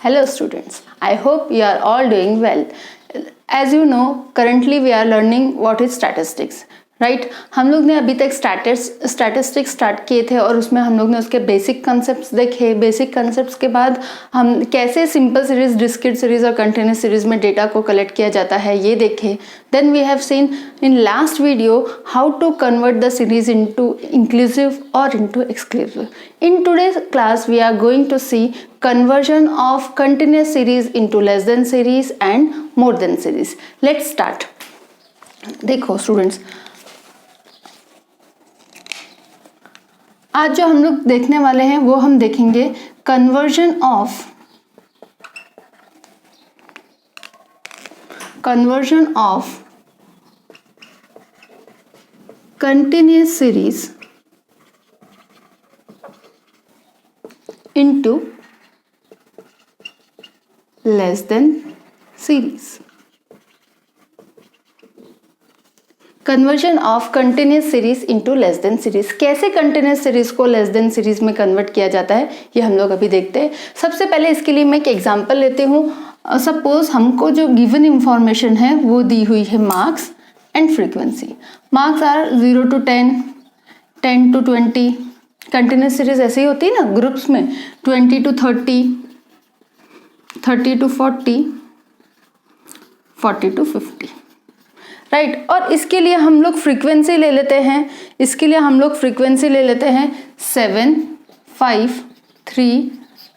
Hello students, I hope you are all doing well. As you know, currently we are learning what is statistics. Right हम लोग ने अभी तक statistics start किए थे और उसमें हम लोग ने उसके बेसिक कंसेप्ट्स देखे। बेसिक कंसेप्ट्स के बाद हम कैसे सिंपल सीरीज, डिस्क्रीट सीरीज और कंटिन्यूस सीरीज में डेटा को कलेक्ट किया जाता है ये देखे। Then we have seen in last video how to convert the series into inclusive और into exclusive. In today's class we are going to see conversion of continuous series into less than series and more than series. Let's start. देखो students, आज जो हम लोग देखने वाले हैं वो हम देखेंगे conversion of continuous series into less than series. Conversion of continuous series into less than series. कैसे कंटिन्यूस सीरीज को लेस देन सीरीज में कन्वर्ट किया जाता है ये हम लोग अभी देखते हैं। सबसे पहले इसके लिए मैं एक एग्जांपल लेती हूँ। सपोज हमको जो गिवन इंफॉर्मेशन है वो दी हुई है marks and frequency. Marks are 0 to 10, 10 to 20। Continuous series ऐसे ही होती है ना ग्रुप्स में, 20 to 30, 30 to 40, 40 to 50, राइट। और इसके लिए हम लोग फ्रीक्वेंसी ले लेते हैं। 7, 5, 3,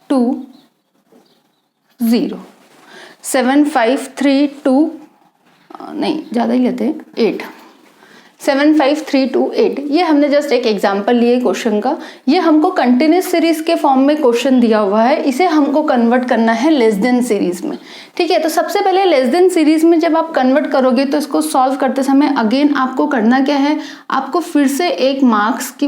2, 0। 7, 5, 3, 2 नहीं ज़्यादा ही लेते हैं, 8। 7, 5, 3, 2, 8। ये हमने जस्ट एक एग्जाम्पल लिए क्वेश्चन का। ये हमको कंटिन्यूस सीरीज के फॉर्म में क्वेश्चन दिया हुआ है, इसे हमको कन्वर्ट करना है लेस देन सीरीज में। ठीक है, तो सबसे पहले लेस देन सीरीज में जब आप कन्वर्ट करोगे तो इसको सॉल्व करते समय अगेन आपको करना क्या है, आपको फिर से एक मार्क्स की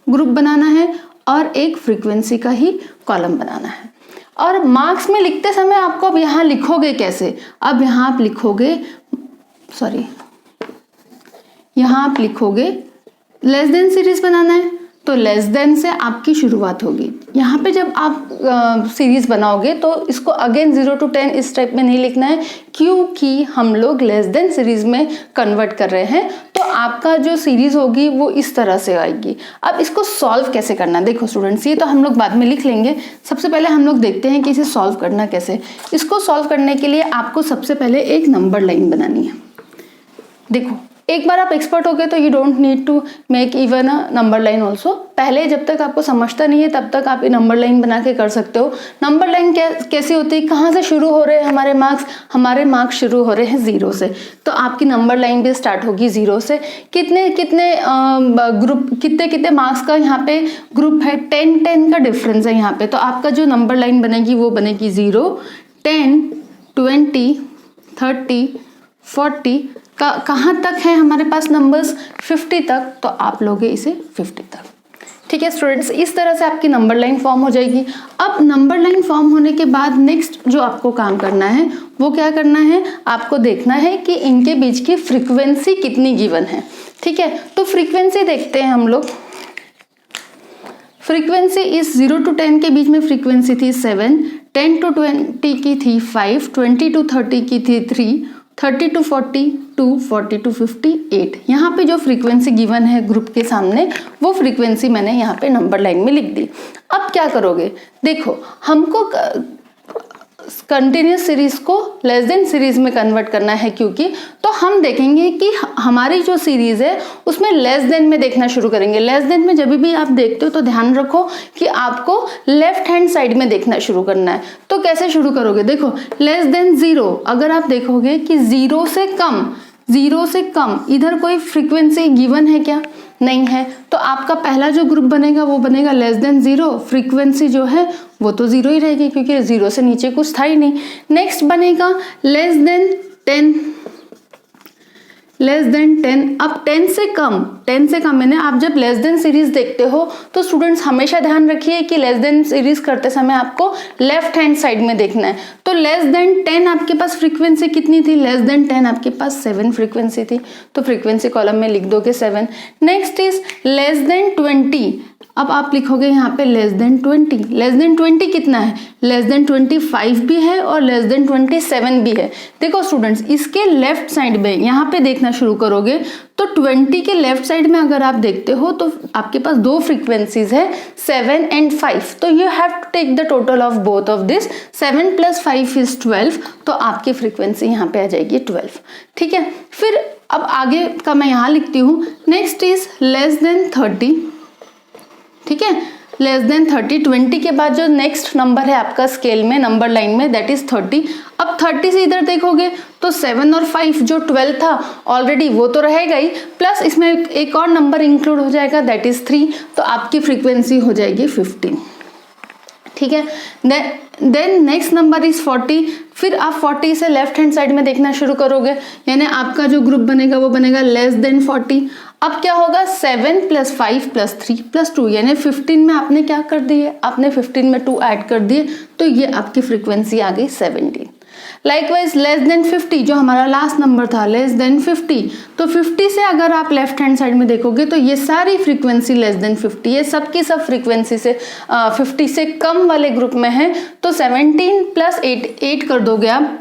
ग्रुप बनाना है और एक फ्रीक्वेंसी का ही कॉलम बनाना है। और मार्क्स में लिखते समय आपको अब यहाँ लिखोगे कैसे, अब यहाँ आप लिखोगे यहाँ आप लिखोगे लेस देन सीरीज बनाना है तो लेस देन से आपकी शुरुआत होगी। यहाँ पे जब आप सीरीज बनाओगे तो इसको अगेन 0 to 10 इस टाइप में नहीं लिखना है, क्योंकि हम लोग लेस देन सीरीज में कन्वर्ट कर रहे हैं। तो आपका जो सीरीज होगी वो इस तरह से आएगी। अब इसको सॉल्व कैसे करना, देखो स्टूडेंट्स, ये तो हम लोग बाद में लिख लेंगे। सबसे पहले हम लोग देखते हैं कि इसे सॉल्व करना कैसे। इसको सॉल्व करने के लिए आपको सबसे पहले एक नंबर लाइन बनानी है। देखो एक बार आप एक्सपर्ट हो गए तो you don't need to make even a number line also. पहले जब तक आपको समझता नहीं है तब तक आप ये नंबर लाइन बना के कर सकते हो। नंबर लाइन कैसे होती है, कहाँ से शुरू हो रहे हैं हमारे मार्क्स शुरू हो रहे हैं 0 से, तो आपकी नंबर लाइन भी स्टार्ट होगी 0 से। कितने मार्क्स का यहाँ पे ग्रुप है, 10 का डिफरेंस है यहाँ पे, तो आपका जो नंबर लाइन बनेगी वो बनेगी 0, 10, 20, 30, 40 का कहाँ तक है हमारे पास नंबर्स, 50 तक, तो आप लोगे इसे 50 तक। ठीक है स्टूडेंट्स, इस तरह से आपकी नंबर लाइन फॉर्म हो जाएगी। अब नंबर लाइन फॉर्म होने के बाद नेक्स्ट जो आपको काम करना है वो क्या करना है, आपको देखना है कि इनके बीच की फ्रीक्वेंसी कितनी गिवन है। ठीक है, तो फ्रीक्वेंसी देखते हैं हम लोग। फ्रीक्वेंसी इस 0 to 10 के बीच में फ्रीक्वेंसी थी 7, 10 to 20 की थी 5, 20 to 30 की थी 3, 30 to 40, 2, 40 to 50, 8। यहाँ पे जो फ्रीक्वेंसी गिवन है ग्रुप के सामने वो फ्रीक्वेंसी मैंने यहाँ पे नंबर लाइन में लिख दी। अब क्या करोगे, देखो हमको कंटिन्यूस सीरीज को लेस देन सीरीज में कन्वर्ट करना है, क्योंकि तो हम देखेंगे कि हमारी जो सीरीज है उसमें लेस देन में देखना शुरू करेंगे। लेस देन में जब भी आप देखते हो तो ध्यान रखो कि आपको लेफ्ट हैंड साइड में देखना शुरू करना है। तो कैसे शुरू करोगे, देखो लेस देन 0, अगर आप देखोगे कि 0 से कम इधर कोई फ्रीक्वेंसी गिवन है क्या, नहीं है, तो आपका पहला जो ग्रुप बनेगा वो बनेगा लेस देन 0। फ्रीक्वेंसी जो है वो तो 0 ही रहेगी क्योंकि 0 से नीचे कुछ था ही नहीं। नेक्स्ट बनेगा लेस देन 10। लेस देन 10, अब 10 से कम मैंने आप जब लेस देन सीरीज देखते हो तो स्टूडेंट्स हमेशा ध्यान रखिए कि लेस देन सीरीज करते समय आपको लेफ्ट हैंड साइड में देखना है। तो लेस देन 10 आपके पास फ्रीक्वेंसी कितनी थी, लेस देन 10 आपके पास 7 फ्रीक्वेंसी थी, तो फ्रीक्वेंसी कॉलम में लिख दोगे 7। नेक्स्ट इज लेस देन 20, अब आप लिखोगे यहाँ पे लेस देन 20। लेस देन 20 कितना है, लेस देन 25 भी है और लेस देन 27 भी है। देखो स्टूडेंट्स, इसके लेफ्ट साइड में यहाँ पे देखना शुरू करोगे तो 20 के लेफ्ट साइड में अगर आप देखते हो तो आपके पास दो फ्रीक्वेंसीज है 7 एंड 5, तो you have to take the total of both of this. 7 + 5 = 12, तो आपकी फ्रीक्वेंसी यहाँ पे आ जाएगी 12। ठीक है, फिर अब आगे का मैं यहाँ लिखती हूँ। Next is less than 30। ठीक है, लेस देन 30, 20 के बाद जो नेक्स्ट नंबर है आपका स्केल में नंबर लाइन में दैट इज 30। अब 30 से इधर देखोगे तो 7 और 5 जो 12 था ऑलरेडी वो तो रहेगा ही, प्लस इसमें एक और नंबर इंक्लूड हो जाएगा दैट इज 3, तो आपकी फ्रीक्वेंसी हो जाएगी 15। ठीक है, देन नेक्स्ट नंबर इज 40। फिर आप 40 से लेफ्ट हैंड साइड में देखना शुरू करोगे, यानी आपका जो ग्रुप बनेगा वो बनेगा लेस देन 40। अब क्या होगा, 7 + 5 + 3 + 2, यानी 15 में आपने क्या कर दिए, आपने 15 में 2 ऐड कर दिए, तो ये आपकी फ्रीक्वेंसी आ गई 17। लाइकवाइज लेस देन 50 जो हमारा लास्ट नंबर था, लेस देन 50, तो 50 से अगर आप लेफ्ट हैंड साइड में देखोगे तो ये सारी फ्रीक्वेंसी लेस देन 50, ये सबकी सब फ्रीक्वेंसी से 50 से कम वाले ग्रुप में है, तो 17 + 8 कर दोगे आप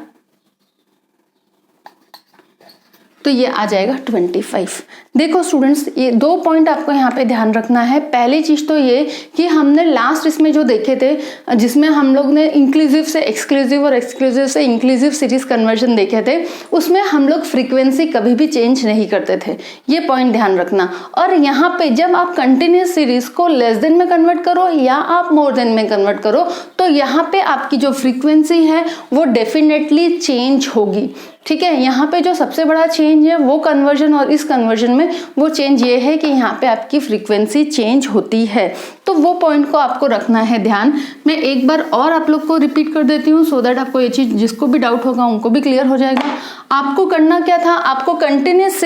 तो ये आ जाएगा 25। देखो स्टूडेंट्स, ये 2 पॉइंट आपको यहाँ पे ध्यान रखना है। पहली चीज तो ये कि हमने लास्ट इसमें जो देखे थे जिसमें हम लोग ने इंक्लूसिव से एक्सक्लूसिव और एक्सक्लूसिव से इंक्लूसिव सीरीज कन्वर्जन देखे थे, उसमें हम लोग फ्रीक्वेंसी कभी भी चेंज नहीं करते थे, ये पॉइंट ध्यान रखना। और यहाँ पे जब आप कंटिन्यूस सीरीज को लेस देन में कन्वर्ट करो या आप मोर देन में कन्वर्ट करो तो यहाँ पे आपकी जो फ्रीक्वेंसी है वो डेफिनेटली चेंज होगी। ठीक है, यहाँ पे जो सबसे बड़ा चेंज है वो कन्वर्जन और इस कन्वर्जन में वो चेंज ये है कि यहाँ पे आपकी फ्रीक्वेंसी चेंज होती है, तो वो पॉइंट को आपको रखना है ध्यान। मैं एक बार और आप लोग को रिपीट कर देती हूँ सो दैट आपको ये चीज जिसको भी डाउट होगा उनको भी क्लियर हो जाएगा। आपको करना क्या था, आपको कंटिन्यूस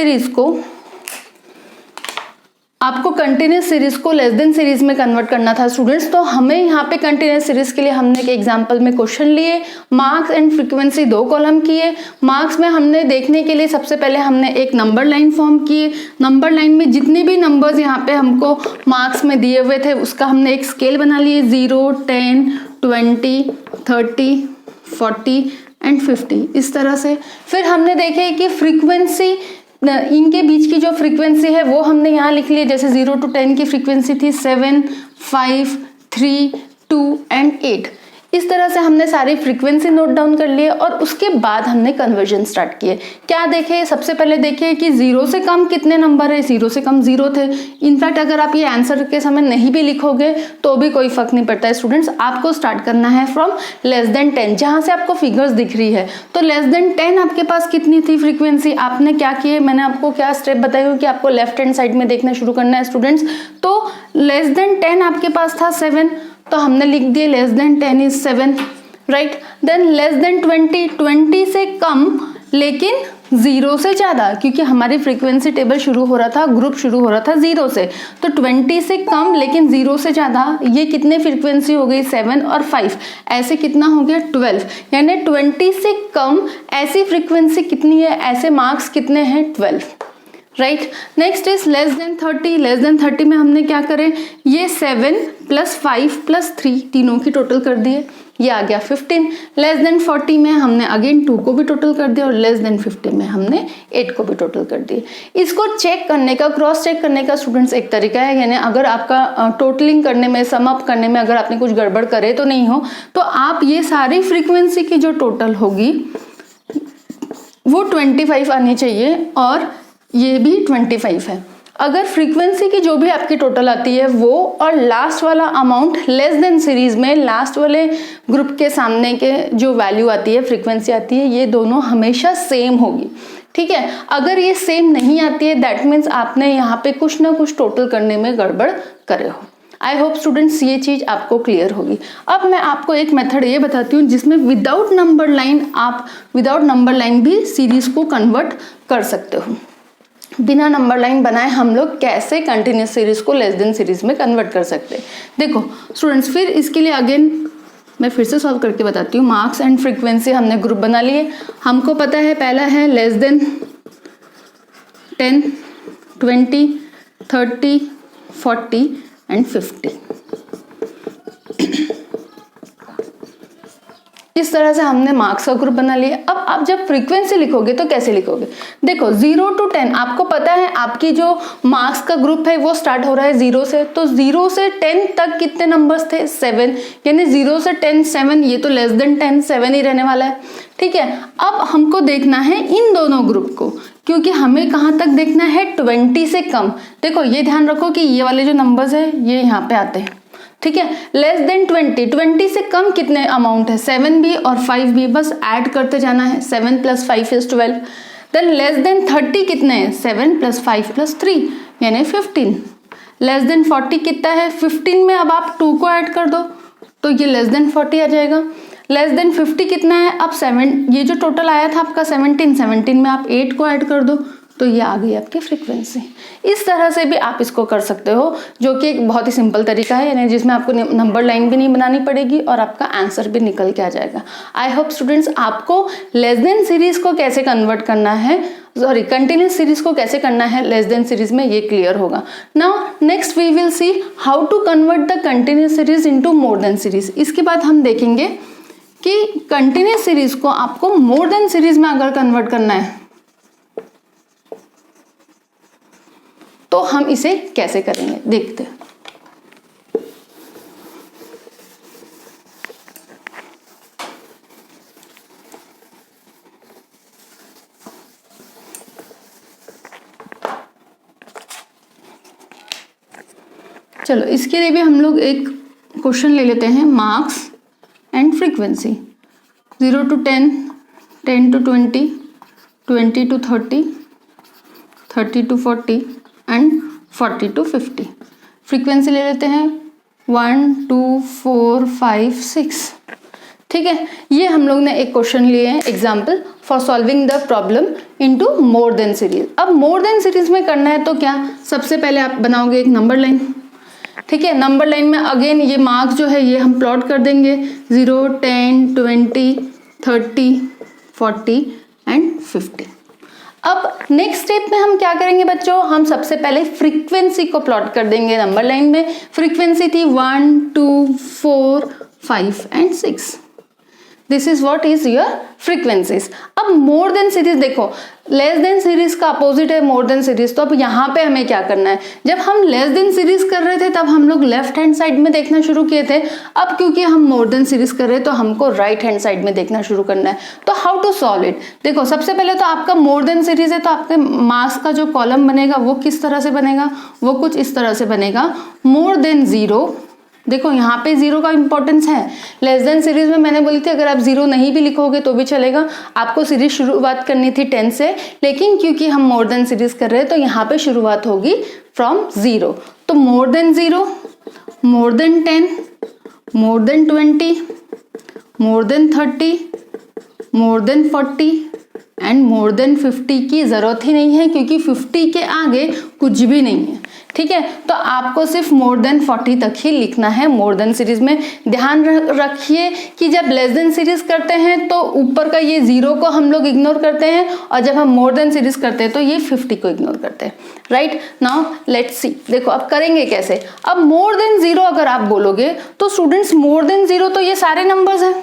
सीरीज को लेस देन सीरीज में कन्वर्ट करना था स्टूडेंट्स। तो हमें यहाँ पे कंटिन्यूस सीरीज के लिए हमने एक एग्जांपल में क्वेश्चन लिए, मार्क्स एंड फ्रीक्वेंसी 2 कॉलम किए। मार्क्स में हमने देखने के लिए सबसे पहले हमने एक नंबर लाइन फॉर्म किए। नंबर लाइन में जितने भी नंबर्स यहाँ पे हमको मार्क्स में दिए हुए थे उसका हमने एक स्केल बना लिए, 0, 10, 20, 30, 40 एंड 50 इस तरह से। फिर हमने देखे कि फ्रीक्वेंसी, इनके बीच की जो फ्रीक्वेंसी है वो हमने यहाँ लिख ली, जैसे 0 to 10 की फ्रीक्वेंसी थी 7, 5, 3, 2 एंड 8। इस तरह से हमने सारी फ्रीक्वेंसी नोट डाउन कर लिए और उसके बाद हमने कन्वर्जन स्टार्ट किए। क्या देखे, सबसे पहले देखे कि 0 से कम कितने नंबर है, 0 से कम 0 थे। इनफैक्ट अगर आप ये आंसर के समय नहीं भी लिखोगे तो भी कोई फर्क नहीं पड़ता है स्टूडेंट्स, आपको स्टार्ट करना है फ्रॉम लेस देन 10 जहां से आपको फिगर्स दिख रही है। तो लेस देन 10 आपके पास कितनी थी फ्रीक्वेंसी, आपने क्या किए, मैंने आपको क्या स्टेप बताई हूँ कि आपको लेफ्ट हैंड साइड में देखना शुरू करना है स्टूडेंट्स। तो लेस देन 10 आपके पास था 7, तो हमने लिख दिए less than 10 is 7, right. Than less than 20 से कम लेकिन 0 से ज्यादा, क्योंकि हमारी फ्रीक्वेंसी टेबल शुरू हो रहा था, ग्रुप शुरू हो रहा था 0 से, तो 20 से कम लेकिन 0 से ज्यादा, ये कितने फ्रीक्वेंसी हो गई 7 और 5, ऐसे कितना हो गया 12, यानी 20 से कम ऐसी फ्रीक्वेंसी कितनी है, ऐसे मार्क्स कितने हैं 12, right. Next is less than 30। Less than 30 में हमने क्या करें, ये 7 + 5 + 3 तीनों की टोटल कर दिए, ये आ गया 15। लेस देन 40 में हमने अगेन 2 को भी टोटल कर दिया और लेस देन 50 में हमने 8 को भी टोटल कर दिए। इसको चेक करने का, क्रॉस चेक करने का स्टूडेंट्स एक तरीका है, यानी अगर आपका टोटलिंग करने में, सम अप करने में अगर आपने कुछ गड़बड़ करे तो नहीं हो, तो आप ये सारी फ्रीक्वेंसी की जो टोटल होगी वो 25 आनी चाहिए और ये भी 25 है। अगर फ्रीक्वेंसी की जो भी आपकी टोटल आती है वो और लास्ट वाला अमाउंट लेस देन सीरीज में लास्ट वाले ग्रुप के सामने के जो वैल्यू आती है, फ्रीक्वेंसी आती है, ये दोनों हमेशा सेम होगी। ठीक है, अगर ये सेम नहीं आती है दैट मीन्स आपने यहाँ पे कुछ ना कुछ टोटल करने में गड़बड़ करे हो। आई होप स्टूडेंट्स ये चीज आपको क्लियर होगी। अब मैं आपको एक मेथड ये बताती हूँ जिसमें विदाउट नंबर लाइन, आप विदाउट नंबर लाइन भी सीरीज को कन्वर्ट कर सकते हो। बिना नंबर लाइन बनाए हम लोग कैसे कंटिन्यूस सीरीज को लेस देन सीरीज में कन्वर्ट कर सकते हैं। देखो स्टूडेंट्स, फिर इसके लिए अगेन मैं फिर से सॉल्व करके बताती हूँ। मार्क्स एंड फ्रीक्वेंसी हमने ग्रुप बना लिए। हमको पता है पहला है लेस देन 10, 20, 30, 40 एंड 50। इस तरह से हमने मार्क्स का ग्रुप बना लिया। अब आप जब फ्रीक्वेंसी लिखोगे तो कैसे लिखोगे? देखो 0 to 10 आपको पता है आपकी जो मार्क्स का ग्रुप है वो स्टार्ट हो रहा है 0 से, तो 0 से 10 तक कितने नंबर्स थे? 7, यानी 0 से 10 7, ये तो लेस देन 10 7 ही रहने वाला है। ठीक है, अब हमको देखना है इन दोनों ग्रुप को, क्योंकि हमें कहाँ तक देखना है? 20 से कम। देखो ये ध्यान रखो कि ये वाले जो नंबर्स है ये यहाँ पे आते हैं। ठीक है, लेस देन 20 से कम कितने अमाउंट है? 7 भी और 5 भी, बस ऐड करते जाना है। 7 + 5 = 12। देन लेस देन 30 कितने हैं? 7 + 5 + 3 यानी 15। लेस देन 40 कितना है? 15 में अब आप 2 को ऐड कर दो तो ये लेस देन 40 आ जाएगा। लेस देन 50 कितना है? अब 7, ये जो टोटल आया था आपका 17 में आप 8 को ऐड कर दो तो ये आ गई आपकी फ्रीक्वेंसी। इस तरह से भी आप इसको कर सकते हो, जो कि एक बहुत ही सिंपल तरीका है, यानी जिसमें आपको नंबर लाइन भी नहीं बनानी पड़ेगी और आपका आंसर भी निकल के आ जाएगा। आई होप स्टूडेंट्स आपको लेस देन सीरीज को कैसे कन्वर्ट करना है, सॉरी कंटिन्यूस सीरीज को कैसे करना है लेस देन सीरीज में, ये क्लियर होगा। Now next we will see how to convert the continuous series into more than series. इसके बाद हम देखेंगे कि कंटिन्यूस सीरीज को आपको मोर देन सीरीज में अगर कन्वर्ट करना है तो हम इसे कैसे करेंगे, देखते हैं। चलो इसके लिए भी हम लोग एक क्वेश्चन ले लेते हैं, marks and frequency. 0 to 10, 10 to 20, 20 to 30, 30 to 40 and 40 to 50। Frequency ले लेते हैं 1, 2, 4, 5, 6। ठीक है, ये हम लोग ने एक क्वेश्चन लिए हैं example for solving the problem into more than series. अब मोर देन सीरीज में करना है तो क्या, सबसे पहले आप बनाओगे एक नंबर लाइन। ठीक है, नंबर लाइन में अगेन ये मार्क्स जो है ये हम प्लॉट कर देंगे 0, 10, 20, 30, 40 एंड 50। अब नेक्स्ट स्टेप में हम क्या करेंगे बच्चों, हम सबसे पहले फ्रीक्वेंसी को प्लॉट कर देंगे नंबर लाइन में। फ्रीक्वेंसी थी 1, 2, 4, 5 and 6। This is what is your frequencies. अब मोर देन सीरीज देखो, लेस देन सीरीज का अपोजिट है मोर देन सीरीज, तो अब यहाँ पे हमें क्या करना है, जब हम लेस देन सीरीज कर रहे थे तब हम लोग लेफ्ट हैंड साइड में देखना शुरू किए थे। अब क्योंकि हम मोर देन सीरीज कर रहे हैं तो हमको राइट हैंड साइड में देखना शुरू करना है। तो हाउ टू सॉल्व इट, देखो सबसे पहले तो आपका मोर देन सीरीज है तो आपके मार्क्स का जो कॉलम बनेगा वो किस तरह से बनेगा, वो कुछ इस तरह से बनेगा, मोर देन 0। देखो यहाँ पे 0 का इंपॉर्टेंस है। लेस देन सीरीज में मैंने बोली थी अगर आप 0 नहीं भी लिखोगे तो भी चलेगा, आपको सीरीज शुरुआत करनी थी 10 से, लेकिन क्योंकि हम मोर देन सीरीज कर रहे हैं तो यहाँ पे शुरुआत होगी फ्रॉम 0। तो more than 0, more than 10, more than 20, more than 30, more than 40 and more than 50 की जरूरत ही नहीं है क्योंकि 50 के आगे कुछ भी नहीं है। ठीक है, तो आपको सिर्फ मोर देन 40 तक ही लिखना है मोर देन सीरीज में। ध्यान रखिए कि जब लेस देन सीरीज करते हैं तो ऊपर का ये 0 को हम लोग इग्नोर करते हैं और जब हम मोर देन सीरीज करते हैं तो ये 50 को इग्नोर करते हैं। राइट, नाउ लेट्स सी, देखो अब करेंगे कैसे। अब मोर देन 0 अगर आप बोलोगे तो स्टूडेंट्स मोर देन 0 तो ये सारे नंबर्स हैं।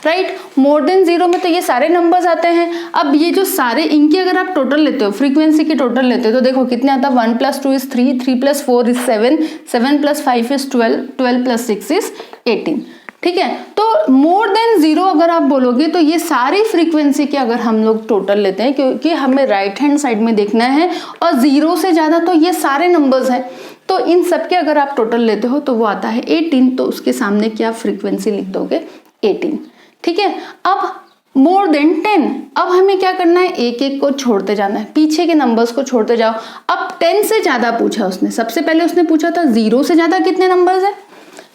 राइट, मोर देन 0 में तो ये सारे नंबर्स आते हैं। अब ये जो सारे इनकी अगर आप टोटल लेते हो, फ्रीक्वेंसी की टोटल लेते हो तो देखो कितने आता है, 1 + 2 = 3, 3 + 4 = 7, 7 + 5 = 12, 12 + 6 = 18। ठीक है, तो मोर देन 0 अगर आप बोलोगे तो ये सारी फ्रीक्वेंसी के अगर हम लोग टोटल लेते हैं, क्योंकि हमें राइट हैंड साइड में देखना है और 0 से ज्यादा तो ये सारे नंबर्स हैं, तो इन सब के अगर आप टोटल लेते हो तो वो आता है 18, तो उसके सामने क्या फ्रीक्वेंसी लिख दोगे 18। ठीक है, अब मोर देन 10, अब हमें क्या करना है, एक एक को छोड़ते जाना है, पीछे के नंबर्स को छोड़ते जाओ। अब 10 से ज्यादा पूछा उसने, सबसे पहले उसने पूछा था 0 से ज्यादा कितने नंबर्स है,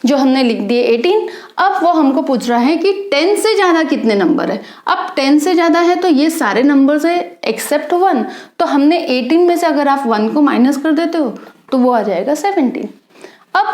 जो हमने लिख दिए 18। अब वो हमको पूछ रहा है कि 10 से ज़्यादा कितने नंबर है। अब 10 से ज़्यादा है तो ये सारे नंबर्स है एक्सेप्ट 1, तो हमने 18 में से अगर आप 1 को माइनस कर देते हो तो वो आ जाएगा 17। अब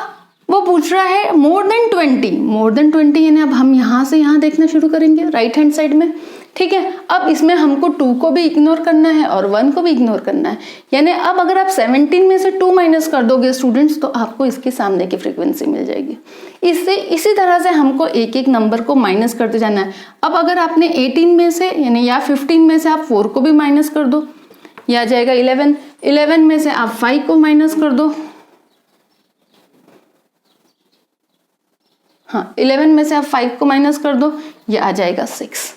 वो पूछ रहा है मोर देन 20, मोर देन 20 यानी अब हम यहाँ से यहाँ देखना शुरू करेंगे राइट हैंड साइड में, ठीक है। अब इसमें हमको 2 को भी इग्नोर करना है और 1 को भी इग्नोर करना है, यानी अब अगर आप 17 में से 2 माइनस कर दोगे स्टूडेंट्स तो आपको इसके सामने की फ्रीक्वेंसी मिल जाएगी। इससे इसी तरह से हमको एक एक नंबर को माइनस करते जाना है। अब अगर आपने 18 में से यानी या 15 में से आप 4 को भी माइनस कर दो, यह आ जाएगा 11। 11 में से आप 5 को माइनस कर दो, हाँ 11 में से आप 5 को माइनस कर दो, ये आ जाएगा 6,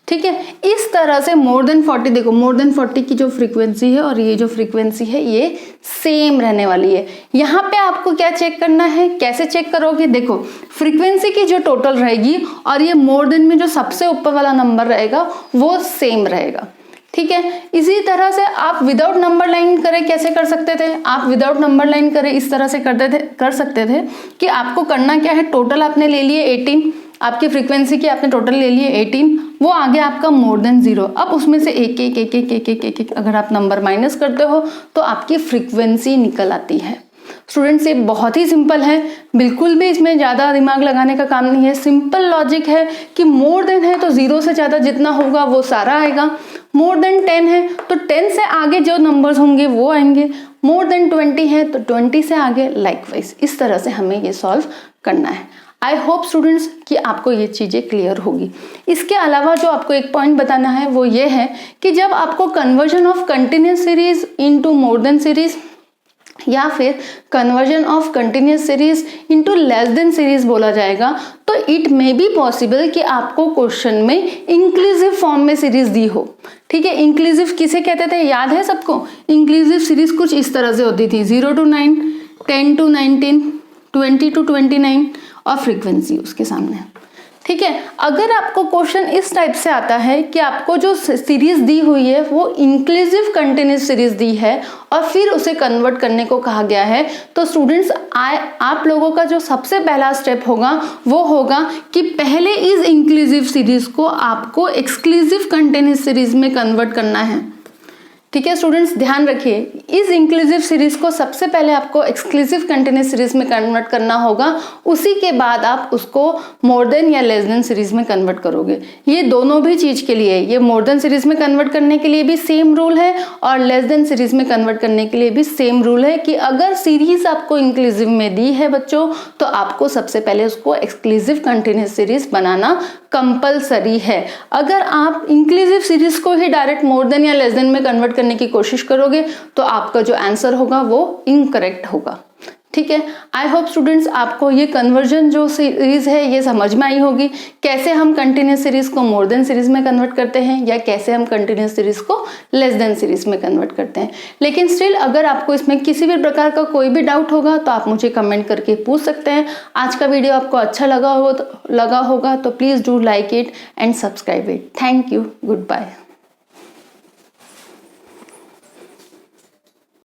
ठीक है। इस तरह से मोर देन 40, देखो मोर देन 40 की जो फ्रीक्वेंसी है और ये जो फ्रीक्वेंसी है ये सेम रहने वाली है। यहाँ पे आपको क्या चेक करना है, कैसे चेक करोगे, देखो फ्रीक्वेंसी की जो टोटल रहेगी और ये मोर देन में जो सबसे ऊपर वाला नंबर रहेगा वो सेम रहेगा, ठीक है। इसी तरह से आप विदाउट नंबर लाइन करे कैसे कर सकते थे, आप विदाउट नंबर लाइन करे इस तरह से कर सकते थे कि आपको करना क्या है, टोटल आपने ले लिए 18, आपकी फ्रीक्वेंसी की आपने टोटल ले लिए 18, वो आगे आपका मोर देन 0। अब उसमें से एक एक एक एक एक एक एक अगर आप नंबर माइनस करते हो तो आपकी फ्रीक्वेंसी निकल आती है। स्टूडेंट्स ये बहुत ही सिंपल है, बिल्कुल भी इसमें ज़्यादा दिमाग लगाने का काम नहीं है, सिंपल लॉजिक है कि मोर देन है तो 0 से ज़्यादा जितना होगा वो सारा आएगा, मोर देन 10 है तो 10 से आगे जो नंबर्स होंगे वो आएंगे, मोर देन 20 है तो 20 से आगे लाइकवाइज। इस तरह से हमें ये सॉल्व करना है। आई होप स्टूडेंट्स कि आपको ये चीज़ें क्लियर होगी। इसके अलावा जो आपको एक पॉइंट बताना है वो ये है कि जब आपको conversion of continuous series into more than series या फिर conversion of continuous series into less than series बोला जाएगा तो इट मे बी पॉसिबल कि आपको क्वेश्चन में इंक्लूसिव फॉर्म में सीरीज दी हो, ठीक है। इंक्लूसिव किसे कहते थे, याद है सबको? इंक्लूसिव सीरीज कुछ इस तरह से होती थी 0 to 9, 10 to 19, 20 to 29 और फ्रीक्वेंसी उसके सामने, ठीक है। अगर आपको क्वेश्चन इस टाइप से आता है कि आपको जो सीरीज दी हुई है वो इंक्लूसिव कंटिन्यूस सीरीज दी है और फिर उसे कन्वर्ट करने को कहा गया है, तो स्टूडेंट्स आप लोगों का जो सबसे पहला स्टेप होगा वो होगा कि पहले इस इंक्लूसिव सीरीज को आपको एक्सक्लूसिव कंटिन्यूस सीरीज में कन्वर्ट करना है, ठीक है। स्टूडेंट्स ध्यान रखिए, इस इंक्लूसिव सीरीज को सबसे पहले आपको एक्सक्लूसिव कंटिन्यूस सीरीज में कन्वर्ट करना होगा, उसी के बाद आप उसको मोर देन या लेस देन सीरीज में कन्वर्ट करोगे। ये दोनों भी चीज के लिए, ये मोर देन सीरीज में कन्वर्ट करने के लिए भी सेम रूल है और लेस देन सीरीज में कन्वर्ट करने के लिए भी सेम रूल है कि अगर सीरीज आपको इंक्लूसिव में दी है बच्चों तो आपको सबसे पहले उसको एक्सक्लूसिव कंटिन्यूस सीरीज बनाना कंपलसरी है। अगर आप इंक्लूसिव सीरीज को ही डायरेक्ट मोर देन या लेस देन में कन्वर्ट करने की कोशिश करोगे तो आपका जो आंसर होगा वो इनकरेक्ट होगा, ठीक है। आई होप स्टूडेंट्स आपको ये कन्वर्जन जो सीरीज है ये समझ में आई होगी, कैसे हम कंटिन्यूस सीरीज को मोर देन सीरीज में कन्वर्ट करते हैं या कैसे हम कंटिन्यूस सीरीज को लेस देन सीरीज में कन्वर्ट करते हैं। लेकिन स्टिल अगर आपको इसमें किसी भी प्रकार का कोई भी डाउट होगा तो आप मुझे कमेंट करके पूछ सकते हैं। आज का वीडियो आपको अच्छा लगा होगा तो please do like it and subscribe it. Thank you, good bye.